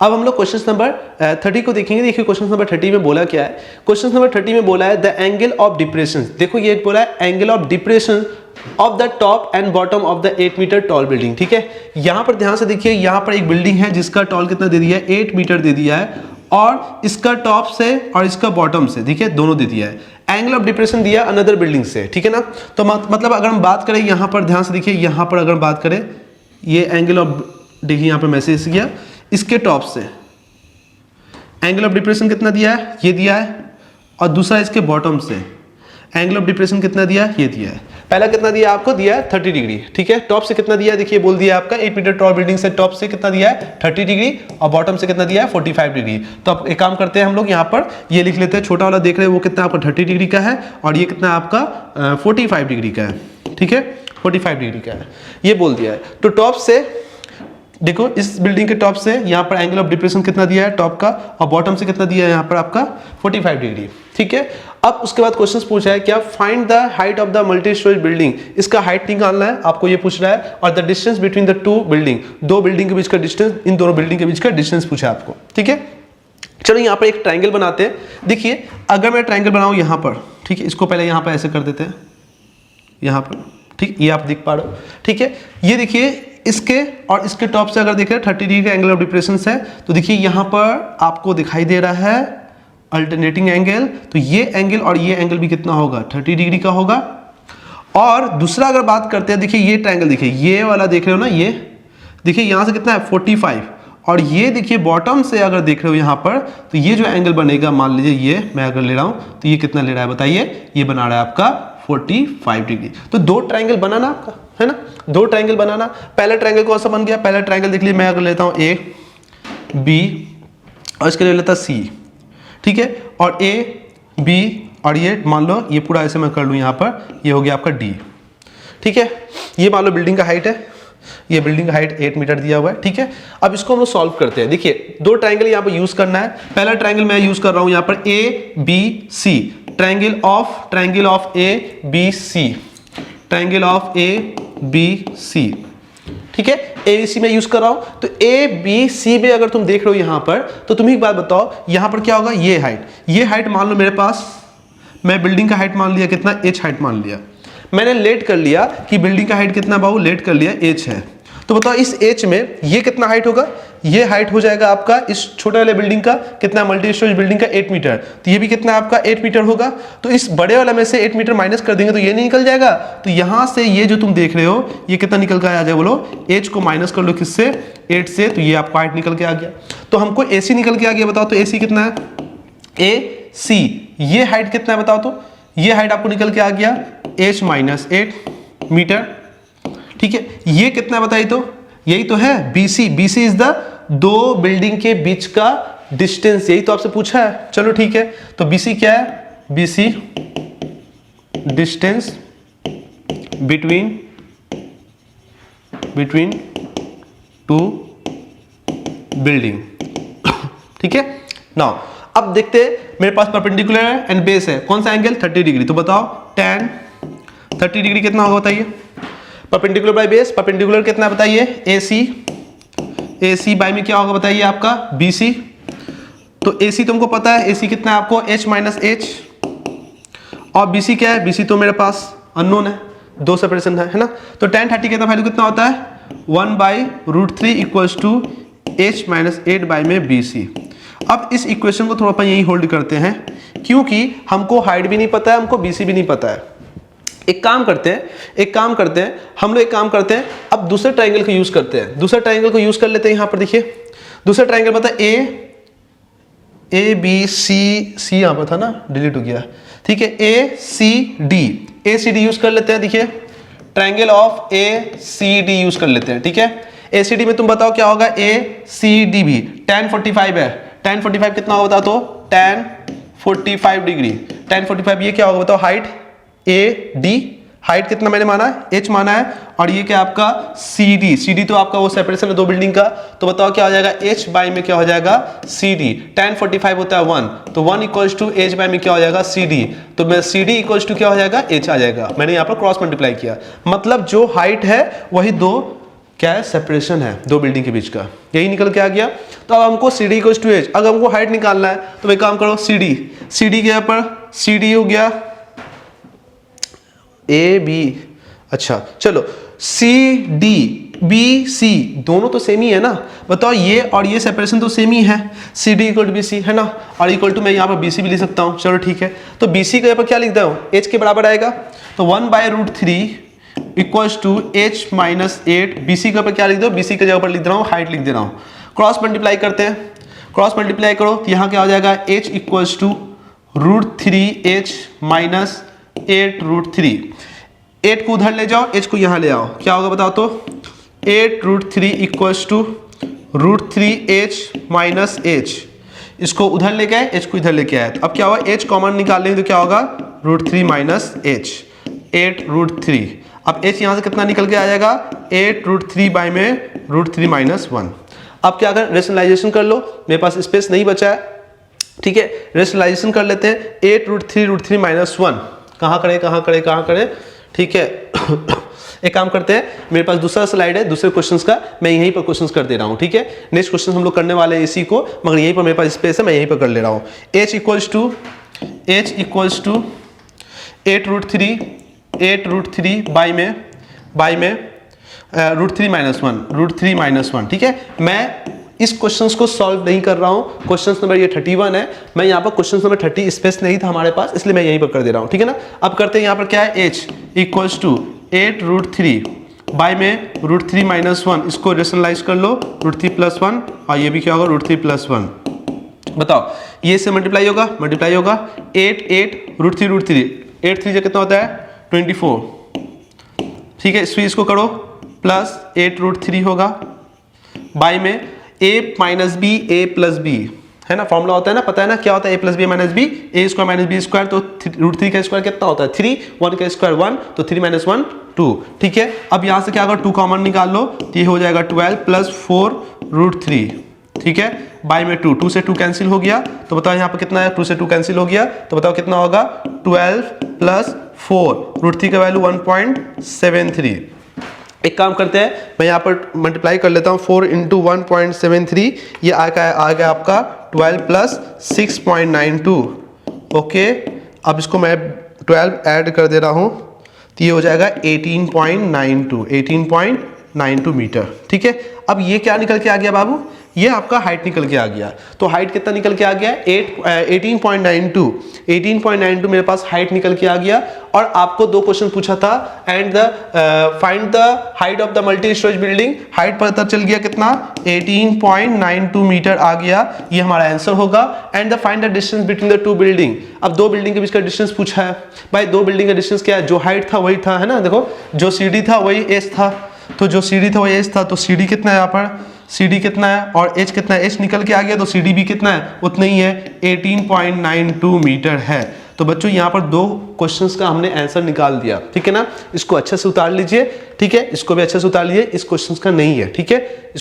अब हम लोग क्वेश्चन नंबर 30 को देखेंगे। देखिए क्वेश्चन नंबर 30 में बोला क्या है। क्वेश्चन नंबर 30 में बोला है द एंगल ऑफ डिप्रेशन। देखो ये बोला है angle of depression of the top and bottom of the 8 metre tall building. ठीक है, यहां पर ध्यान से देखिए, यहां पर एक बिल्डिंग है जिसका टॉल कितना दे दिया है, 8 मीटर दे दिया है, और इसका टॉप से और इसका बॉटम से, ठीक है, दोनों दे दिया है। एंगल ऑफ डिप्रेशन दिया अनदर बिल्डिंग से, ठीक है ना। तो मतलब अगर हम बात करें यहां पर, ध्यान से देखिए, यहां पर अगर बात करें, ये एंगल ऑफ, देखिए यहां पर मैसेज किया, इसके टॉप से एंगल ऑफ डिप्रेशन कितना दिया है, ये दिया है, और दूसरा इसके बॉटम से एंगल ऑफ डिप्रेशन कितना दिया है, ये दिया है। पहला कितना दिया आपको, दिया है 30 डिग्री, ठीक है। टॉप से कितना दिया है, देखिए बोल दिया आपका 8 मीटर टॉल बिल्डिंग से टॉप से कितना दिया है 30 डिग्री, और बॉटम से कितना दिया है 45 डिग्री। तो अब एक काम करते हैं हम लोग, यहाँ पर ये लिख लेते हैं, छोटा वाला देख रहे हैं वो कितना आपका 30 डिग्री का है, और ये कितना आपका 45 डिग्री का है, ठीक है, 45 डिग्री का है, ये बोल दिया है। तो टॉप से देखो, इस बिल्डिंग के टॉप से यहाँ पर एंगल ऑफ डिप्रेशन कितना दिया है टॉप का, और बॉटम से कितना दिया है यहाँ पर आपका 45 डिग्री, ठीक है। अब उसके बाद क्वेश्चन पूछा है क्या, find the height of the multi storage building. इसका हाइट निकालना है आपको, ये पूछ रहा है, और the distance between the two building, दो बिल्डिंग के बीच का डिस्टेंस, इन दोनों बिल्डिंग के बीच का डिस्टेंस पूछा है आपको, ठीक है। चलो यहाँ पर एक ट्राइंगल बनाते हैं। देखिए अगर मैं ट्राइंगल बनाऊँ यहाँ पर, ठीक है, इसको पहले यहाँ पर ऐसे कर देते हैं, यहाँ पर, ठीक, ये आप देख पा रहे हो, ठीक है। ये देखिए इसके और इसके टॉप से अगर देख रहे हैं 30 डिग्री का एंगल ऑफ डिप्रेशन है, तो देखिए यहाँ पर आपको दिखाई दे रहा है अल्टरनेटिंग एंगल, तो ये एंगल और ये एंगल भी कितना होगा 30 डिग्री का होगा। और दूसरा अगर बात करते हैं, देखिए ये ट्राइंगल, देखिए ये वाला देख रहे हो ना, ये देखिए यहाँ से कितना है 45, और ये देखिए बॉटम से अगर देख रहे हो यहाँ पर, तो ये जो एंगल बनेगा, मान लीजिए ये मैं अगर ले रहा हूँ, तो ये कितना ले रहा है बताइए, ये बना रहा है आपका 45 डिग्री। तो दो ट्राइंगल बनाना आपका, है ना, दो ट्राइंगल बनाना। पहला ट्राइंगल कौन सा बन गया, पहला ट्राइंगल देख लीजिए, मैं अगर लेता हूँ ए बी और इसके लिए लेता सी, ठीक है, और ए बी और ये मान लो ये पूरा ऐसे मैं कर लूँ यहाँ पर, ये हो गया आपका डी, ठीक है। ये मान लो बिल्डिंग का हाइट है, ये बिल्डिंग का हाइट 8 मीटर दिया हुआ है, ठीक है। अब इसको हम लोग सॉल्व करते हैं। देखिए दो ट्राइंगल यहाँ पर यूज करना है। पहला ट्राइंगल मैं यूज कर रहा हूँ यहाँ पर A B C, triangle of A B C, triangle of A B C, ठीक है, ए बी सी में यूज कर रहा हूं। तो ए बी सी में अगर तुम देख रहे हो यहां पर, तो तुम एक बात बताओ, यहां पर क्या होगा, ये हाइट मान लो मेरे पास, मैं बिल्डिंग का हाइट मान लिया कितना, एच हाइट मान लिया, मैंने लेट कर लिया कि बिल्डिंग का हाइट कितना बाबू, लेट कर लिया एच है। तो बताओ इस एच में ये कितना हाइट होगा, ये हाइट हो जाएगा आपका इस छोटे वाले बिल्डिंग का कितना, मल्टी स्टोरेज बिल्डिंग का 8 मीटर, तो ये भी कितना आपका 8 मीटर होगा। तो इस बड़े वाला में से 8 मीटर माइनस कर देंगे तो ये नहीं निकल जाएगा। तो यहां से ये जो तुम देख रहे हो ये कितना निकल के आ जाए, बोलो, एच को माइनस कर लो किससे, 8 से, तो ये आपका हाइट निकल के आ गया। तो हमको ए सी निकल के आ गया, बताओ तो ए सी कितना है, ए सी, ये हाइट कितना है बताओ तो, ये हाइट आपको निकल के आ गया एच माइनस 8 मीटर, ठीक है। ये कितना बताइए तो, यही तो है BC, BC इज द दो बिल्डिंग के बीच का डिस्टेंस, यही तो आपसे पूछा है। चलो ठीक है, तो BC क्या है, BC distance between two building, ठीक है। नाउ अब देखते हैं, मेरे पास परपेंडिकुलर एंड बेस है, कौन सा एंगल 30 डिग्री, तो बताओ tan 30 डिग्री कितना होगा बताइए, परपेंडिकुलर बाय बेस, परपेंडिकुलर कितना बताइए, AC बाय में क्या होगा बताइए आपका BC। तो AC तुमको पता है, AC कितना है आपको H माइनस H, और BC क्या है, BC तो मेरे पास अननोन है, दो सेपरेशन है ना। तो tan 30 का वैल्यू कितना होता है 1/√3 equals to H minus 8 by में BC। अब इस इक्वेशन को थोड़ा अपन यही होल्ड करते हैं, क्योंकि हमको हाइट भी नहीं पता है, हमको BC भी नहीं पता है। एक काम करते हैं हम लोग, एक काम करते हैं, अब दूसरे ट्राइंगल को यूज करते हैं, दूसरे ट्राइंगल को यूज कर लेते हैं। यहां पर देखिए दूसरा ट्राइंगल पता है ए बी सी यहां पर था ना, डिलीट हो गया, ठीक है, ACD यूज कर लेते हैं। देखिए ट्राइंगल ऑफ ACD यूज कर लेते हैं, ठीक है। ACD में तुम बताओ क्या होगा, ACD भी tan 45 है, tan 45 कितना होगा बताओ तो, tan 45 डिग्री, tan 45 ये क्या होगा बताओ, हाइट AD, हाइट कितना मैंने माना है, H माना है, और ये क्या आपका CD तो आपका वो सेपरेशन है दो बिल्डिंग का, तो बताओ क्या हो जाएगा, H बाई में क्या हो जाएगा CD, tan 45 होता है 1, तो 1 इक्वल्स टू H बाई में क्या हो जाएगा CD, तो मैं CD इक्वल्स टू क्या हो जाएगा H आ जाएगा, मैंने यहाँ पर क्रॉस मल्टीप्लाई किया, मतलब जो हाइट है वही दो क्या है, सेपरेशन है दो बिल्डिंग के बीच का, यही निकल के आ गया। तो अब हमको C D equals to H, अगर हमको हाइट निकालना है तो भाई काम करो, सी डी के यहाँ पर सी डी हो गया ए बी, अच्छा चलो सी डी बी सी दोनों तो सेम ही है ना, बताओ ये और ये सेपरेशन तो सेम ही है, C D equal to B C है ना, और इक्वल टू मैं यहाँ पर बी सी भी लिख सकता हूँ, चलो ठीक है। तो बी सी के यहाँ पर क्या लिखता हूँ, एच के बराबर आएगा, तो 1/√3 equals to H minus 8, B C के ऊपर क्या लिख दो, बी सी के जगह पर लिख दे रहा हूँ, हाइट लिख दे रहा हूँ। क्रॉस मल्टीप्लाई करते हैं, क्रॉस मल्टीप्लाई करो तो यहाँ क्या हो जाएगा, H equals to √3h minus 8√3, 8 को उधर ले जाओ, h को यहाँ ले आओ, क्या होगा बताओ तो, 8√3 equals to √3h minus h, इसको उधर ले गए, h को इधर लेके आए, तो अब क्या होगा, h कॉमन निकाल लेंगे तो क्या होगा, √3 माइनस h, 8√3। अब h यहाँ से कितना निकल के आ जाएगा, 8√3 बाई में √3 माइनस 1। अब क्या कर, रेशनलाइजेशन कर लो, मेरे पास स्पेस नहीं बचा है, ठीक है, रेशनलाइजेशन कर लेते हैं, 8√3 माइनस 1 कहाँ करें, ठीक है। एक काम करते हैं, मेरे पास दूसरा स्लाइड है दूसरे क्वेश्चंस का, मैं यहीं पर क्वेश्चंस कर दे रहा हूँ, ठीक है। नेक्स्ट क्वेश्चन हम लोग करने वाले हैं इसी को, मगर यहीं पर मेरे पास स्पेस है, मैं यहीं पर कर ले रहा हूँ। h इक्वल्स टू 8√3 बाई में √3 माइनस 1, ठीक है। मैं इस क्वेश्चंस को सॉल्व नहीं कर रहा हूँ, क्वेश्चन नंबर ये 31 है, मैं यहाँ पर क्वेश्चन नंबर 30 स्पेस नहीं था हमारे पास, इसलिए मैं यहीं पर कर दे रहा हूँ, ठीक है ना। अब करते हैं, यहाँ पर क्या है, h इक्वल्स टू 8√3 बाई में √3 माइनस 1, इसको रेशनलाइज कर लो, √3 प्लस 1, और ये भी क्या होगा, √3 प्लस 1। बताओ ये से मल्टीप्लाई होगा 8 √3 8 3 कितना होता है, 24, ठीक है। इसको करो, प्लस 8√3 होगा बाई में a minus B A plus B, है ना, फॉर्मूला होता है ना, पता है ना क्या होता है, a plus B minus B, A square minus B square, तो √3 का स्क्वायर कितना होता है 3, 1 का स्क्वायर 1, तो 3 माइनस 1 2, ठीक है। अब यहाँ से क्या अगर 2 कॉमन निकाल लो तो ये हो जाएगा 12 प्लस 4√3, ठीक है, बाई में 2 से 2 कैंसिल हो गया, तो बताओ यहाँ पर कितना है, 2 से 2 कैंसिल हो गया, तो बताओ कितना होगा, 12 प्लस 4, √3 का वैल्यू 1.73। एक काम करते हैं, मैं यहाँ पर मल्टीप्लाई कर लेता हूँ, 4 इंटू 1.73, ये आ गया आपका 12 प्लस 6.92, ओके। अब इसको मैं 12 ऐड कर दे रहा हूँ, तो ये हो जाएगा 18.92 मीटर, ठीक है। अब ये क्या निकल के आ गया बाबू, ये आपका हाइट निकल के आ गया, तो हाइट कितना निकल के आ गया, 18.92 मेरे पास हाइट निकल के आ गया। और आपको दो क्वेश्चन पूछा था, and find the height of the multi storage building, height पता चल गया कितना, 18.92 मीटर आ गया, ये हमारा आंसर होगा। And the find the distance between the two building, अब दो बिल्डिंग के बीच का डिस्टेंस पूछा है भाई, दो बिल्डिंग का डिस्टेंस क्या है, जो हाइट था वही था, है ना, देखो जो सीडी था वही एच था, तो जो सीडी था वही एच था, तो सीडी कितना है यहाँ पर, CD कितना है और H कितना है, H निकल के आ गया, तो CD भी कितना है, उतना ही है, 18.92 मीटर है। तो बच्चों यहाँ पर दो क्वेश्चंस का हमने आंसर निकाल दिया, ठीक है ना। इसको अच्छे से उतार लीजिए, ठीक है, इसको भी अच्छे से उतार लीजिए, इस क्वेश्चंस का नहीं है, ठीक है।